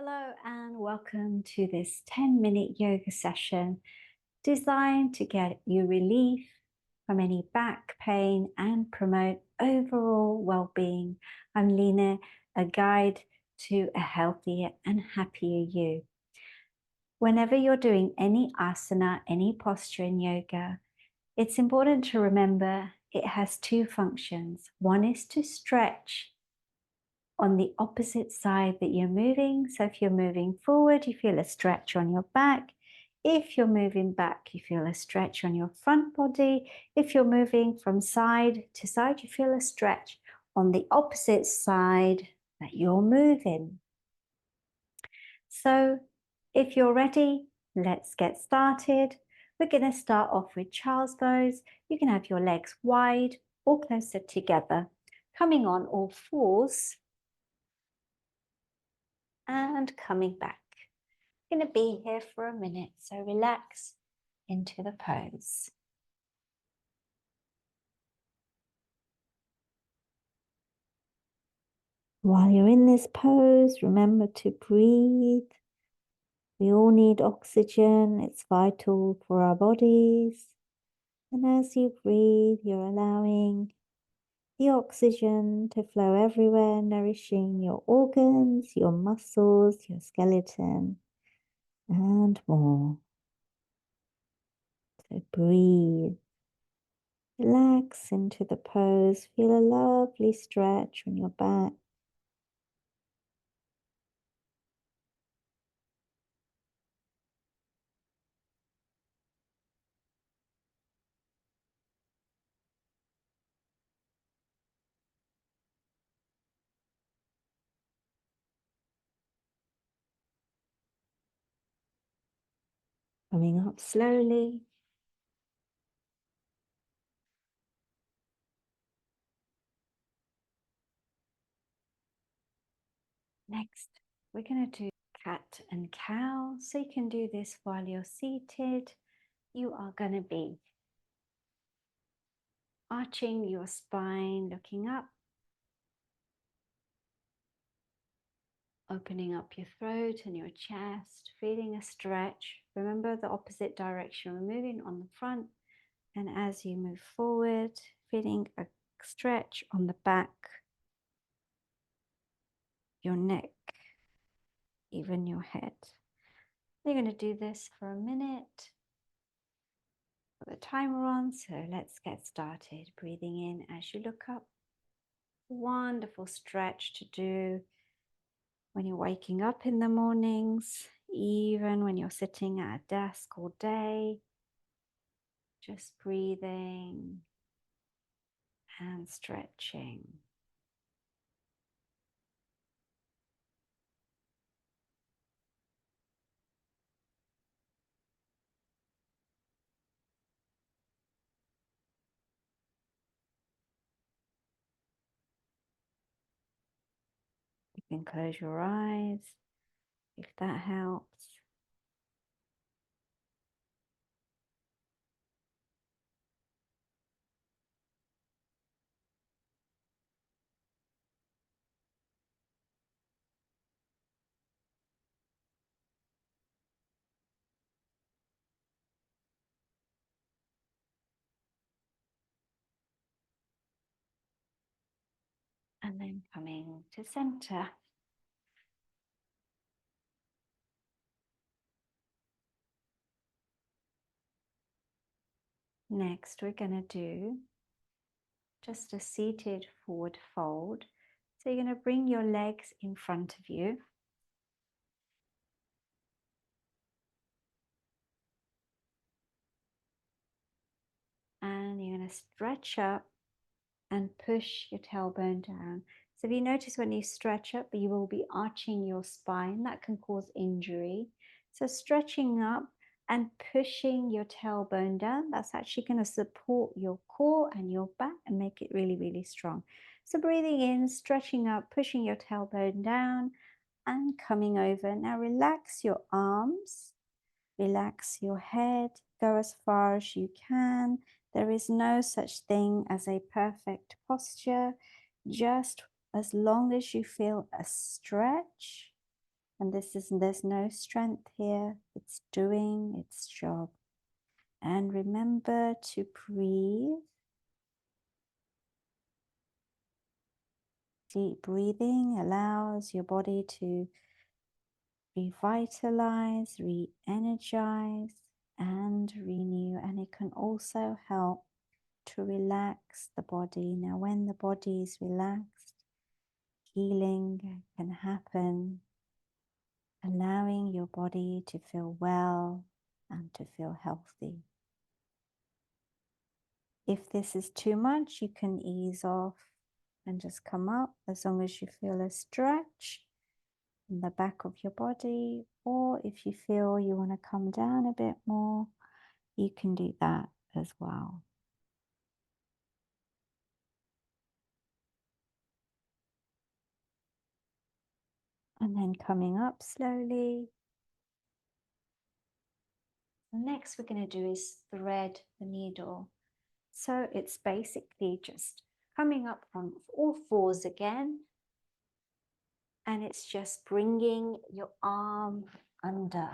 Hello and welcome to this 10-minute yoga session designed to get you relief from any back pain and promote overall well-being. I'm Lina, a guide to a healthier and happier you. Whenever you're doing any asana, any posture in yoga, it's important to remember it has two functions. One is to stretch on the opposite side that you're moving. So if you're moving forward, you feel a stretch on your back. If you're moving back, you feel a stretch on your front body. If you're moving from side to side, you feel a stretch on the opposite side that you're moving. So if you're ready, let's get started. We're going to start off with child's pose. You can have your legs wide or closer together, coming on all fours and coming back. Going to be here for a minute, so relax into the pose. While you're in this pose, remember to breathe. We all need oxygen. It's vital for our bodies. And as you breathe, you're allowing the oxygen to flow everywhere, nourishing your organs, your muscles, your skeleton, and more. So breathe. Relax into the pose. Feel a lovely stretch on your back. Coming up slowly. Next, we're going to do cat and cow. So you can do this while you're seated. You are going to be arching your spine, looking up, opening up your throat and your chest, feeling a stretch. Remember the opposite direction. We're moving on the front, and as you move forward, feeling a stretch on the back, your neck, even your head. You're going to do this for a minute. Put the timer on, so let's get started. Breathing in as you look up. Wonderful stretch to do when you're waking up in the mornings, even when you're sitting at a desk all day. Just breathing and stretching. You can close your eyes if that helps. And then coming to center. Next, we're going to do just a seated forward fold. So you're going to bring your legs in front of you. And you're going to stretch up and push your tailbone down. So if you notice when you stretch up, you will be arching your spine. That can cause injury. So stretching up and pushing your tailbone down, that's actually going to support your core and your back and make it really, really strong. So breathing in, stretching up, pushing your tailbone down and coming over. Now relax your arms, relax your head, go as far as you can. There is no such thing as a perfect posture. Just as long as you feel a stretch, And there's no strength here. It's doing its job. And remember to breathe. Deep breathing allows your body to revitalize, re-energize, and renew. And it can also help to relax the body. Now, when the body is relaxed, healing can happen, allowing your body to feel well and to feel healthy. If this is too much, you can ease off and just come up as long as you feel a stretch in the back of your body, or if you feel you want to come down a bit more, you can do that as well. And then coming up slowly. The next we're going to do is thread the needle. So it's basically just coming up on all fours again. And it's just bringing your arm under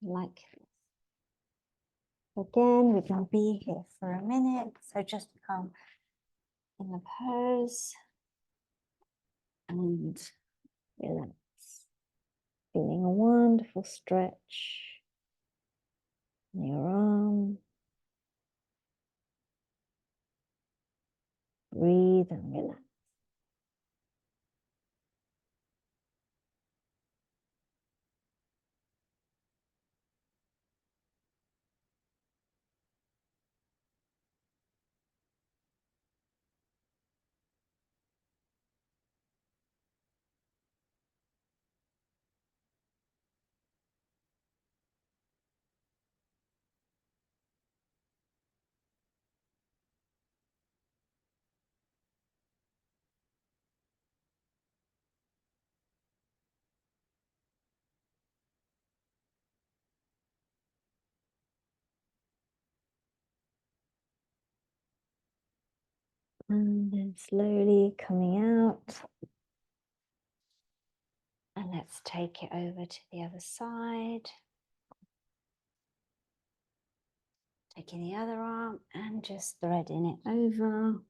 like this. Again, we're going to be here for a minute. So just come in the pose and relax. Feeling a wonderful stretch in your arm. Breathe and relax. And then slowly coming out. And let's take it over to the other side. Taking the other arm and just threading it over.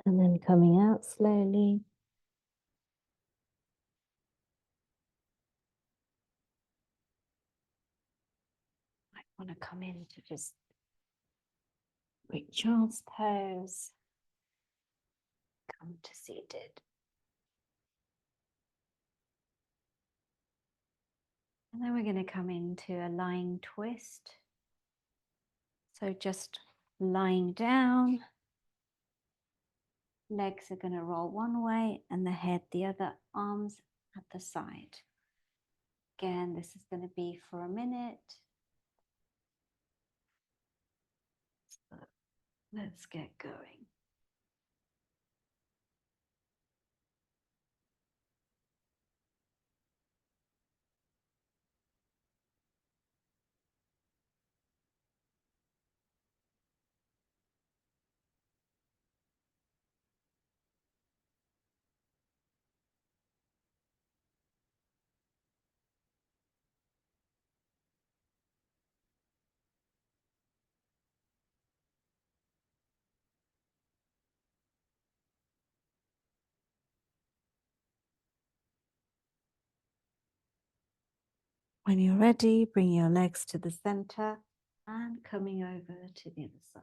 And then coming out slowly. I want to come into just child's pose. Come to seated. And then we're going to come into a lying twist. So just lying down. Legs are going to roll one way and the head the other, arms at the side. Again, this is going to be for a minute. So let's get going. When you're ready, bring your legs to the center and coming over to the other side.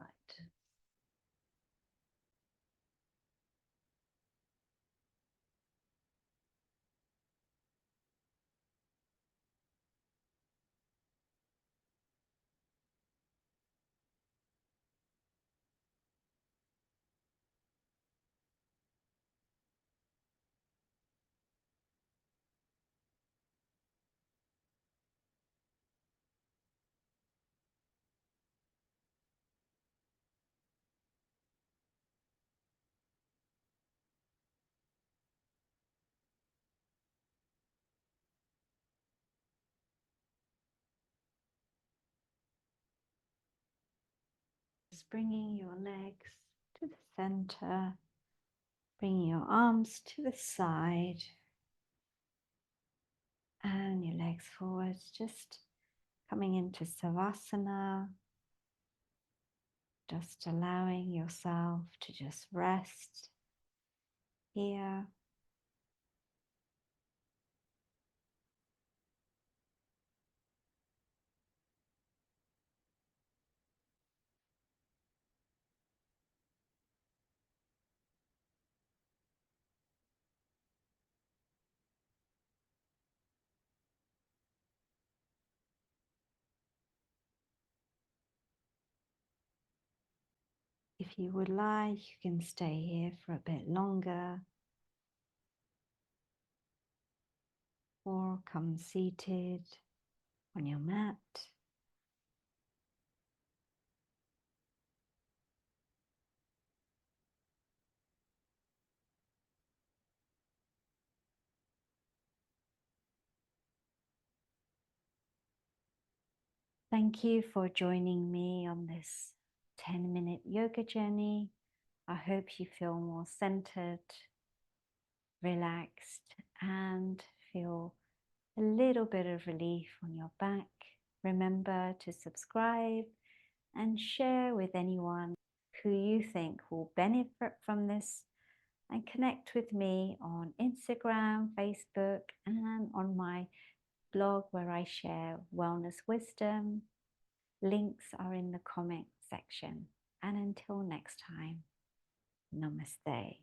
Just bringing your legs to the center, bringing your arms to the side and your legs forward, just coming into Savasana, just allowing yourself to just rest here. If you would like, you can stay here for a bit longer or come seated on your mat. Thank you for joining me on this 10-minute yoga journey. I hope you feel more centered, relaxed, and feel a little bit of relief on your back. Remember to subscribe and share with anyone who you think will benefit from this, and connect with me on Instagram, Facebook, and on my blog where I share wellness wisdom. Links are in the comment section. And until next time, namaste.